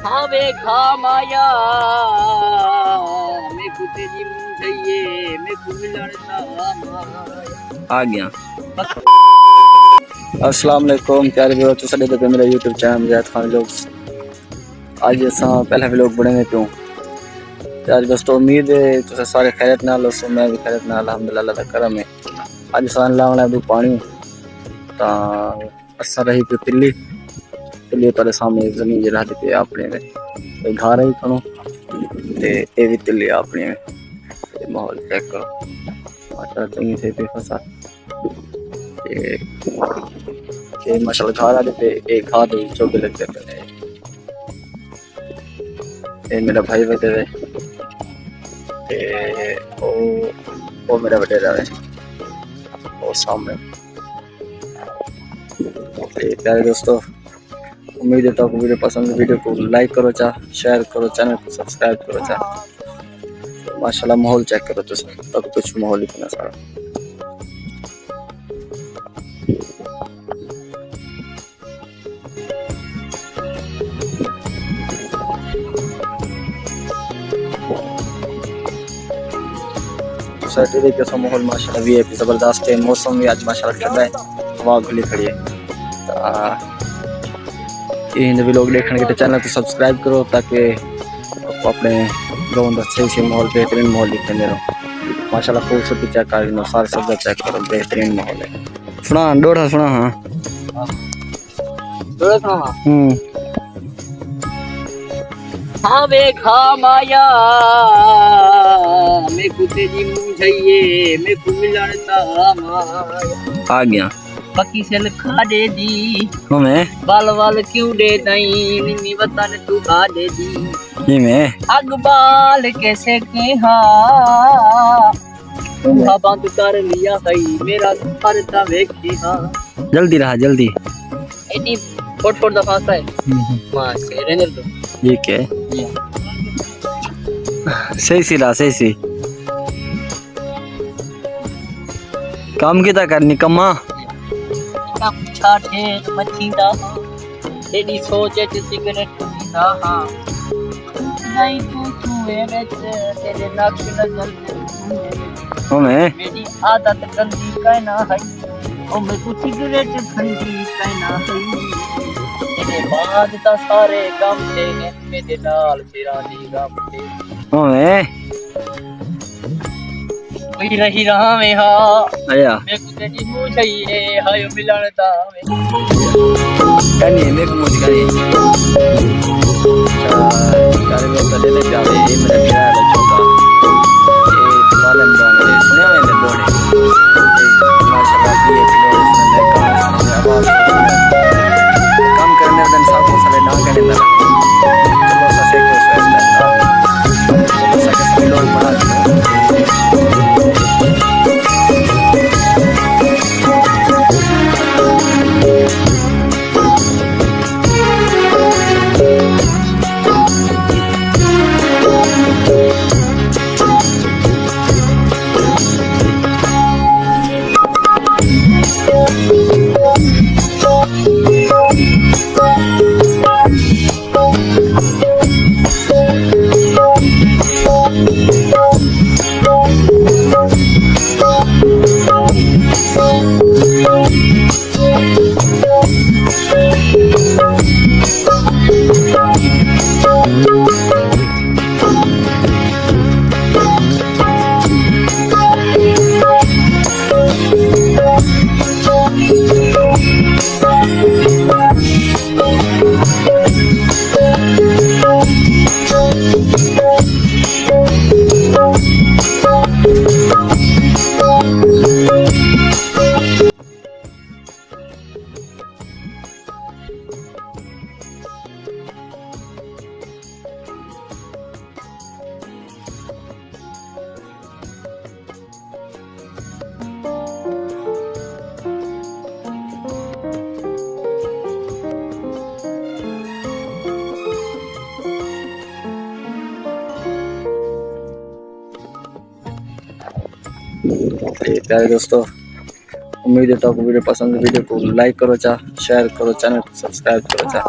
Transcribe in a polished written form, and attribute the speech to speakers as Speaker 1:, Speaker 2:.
Speaker 1: હવે ખામાયા મેં કુતેજી મુંજઈએ મેં કુલણતા
Speaker 2: आ गया। अस्सलाम वालेकुम प्यारे व्यूअर तो साडे पे मेरा YouTube चैनल ज़ैद खान व्लॉग्स। आज असा पहला व्लॉग बनाने क्यों तो आज दोस्तों उम्मीद है तुम सारे खैरत नाल हो। मैं भी खैरत नाल अल्हम्दुलिल्लाह अल्लाह दा करम है। आज सान लावना दो पानी ता असा रही पे तिल्ली तेरे सामने जमीन जरा दी पे अपने में घर ही करो ते ए भी तिल्ली अपने में माहौल चेक करो माशा चंगी से पे फसा के माशाल्लाह घर आले पे एक हाथ चौके लगते पे ये मेरा भाई बतेरे ते ओ मेरा बतेरा है वो सामने। प्यारे दोस्तों उम्मीद है तो आपको वीडियो पसंद है। वीडियो को लाइक करो चा शेयर करो चैनल को सब्सक्राइब करो चा। माशाल्लाह माहौल चेक करो तो सब कुछ माहौल इतना सारा सोसाइटी के सब माहौल माशाल्लाह भी है जबरदस्त है। मौसम भी आज माशाल्लाह ठंडा है हवा खुली खड़ी है। इन भी लोग देखने के चैनल को सब्सक्राइब करो ताकि अपने गाँव का सही से माहौल बेहतरीन माहौल दिखने रहो। माशाल्लाह खूबसूरती चेक कर सारे सब चेक करो बेहतरीन माहौल है। सुना डोड़ा सुना हाँ
Speaker 1: હવે ખામાયા મેં કુતેજી મુંજઈએ મેં કુલણતા
Speaker 2: आ गया।
Speaker 1: पकी सेल खा दे दी
Speaker 2: मैं
Speaker 1: बाल वाल क्यों दे दई नी वतन तू खा दे दी
Speaker 2: ये मैं
Speaker 1: अग बाल कैसे के हा बंद कर लिया है मेरा फरता वेखी हा
Speaker 2: जल्दी रहा जल्दी
Speaker 1: एनी फोट फोट दफा है मां से रहने दो
Speaker 2: ये क्या है सही सी रहा सही सी काम किता करनी कम्मा
Speaker 1: पूछा थे मच्छी दा तेरी सोच च सिगरेट पींदा हां नहीं तू है विच तेरे नक्श नजर
Speaker 2: ओ मैं
Speaker 1: मेरी आदत गंदी कहना है ओ मैं तू सिगरेट ठंडी कहना है तेरे बाद ता सारे काम थे मेरे नाल तेरा दी गम थे
Speaker 2: ओ मैं
Speaker 1: कोई रही रहा में हा
Speaker 2: आया
Speaker 1: मैं कुछ जी मुझे हाय मिलणता में
Speaker 2: कनी मैं को मुझ करी चार में तो ले जावे ये मेरा मेरा छोटा ये बालन बाने सुनिया मैंने बोले माशाल्लाह ये लोग इसने काम करने दिन सब को सारे ना करने लगा चलो ससे को सोचता चलो सके सभी लोग बना प्यारे दोस्तों उम्मीद है तो आपको वीडियो पसंद है। वीडियो को लाइक करो चा शेयर करो चैनल को सब्सक्राइब करो चा।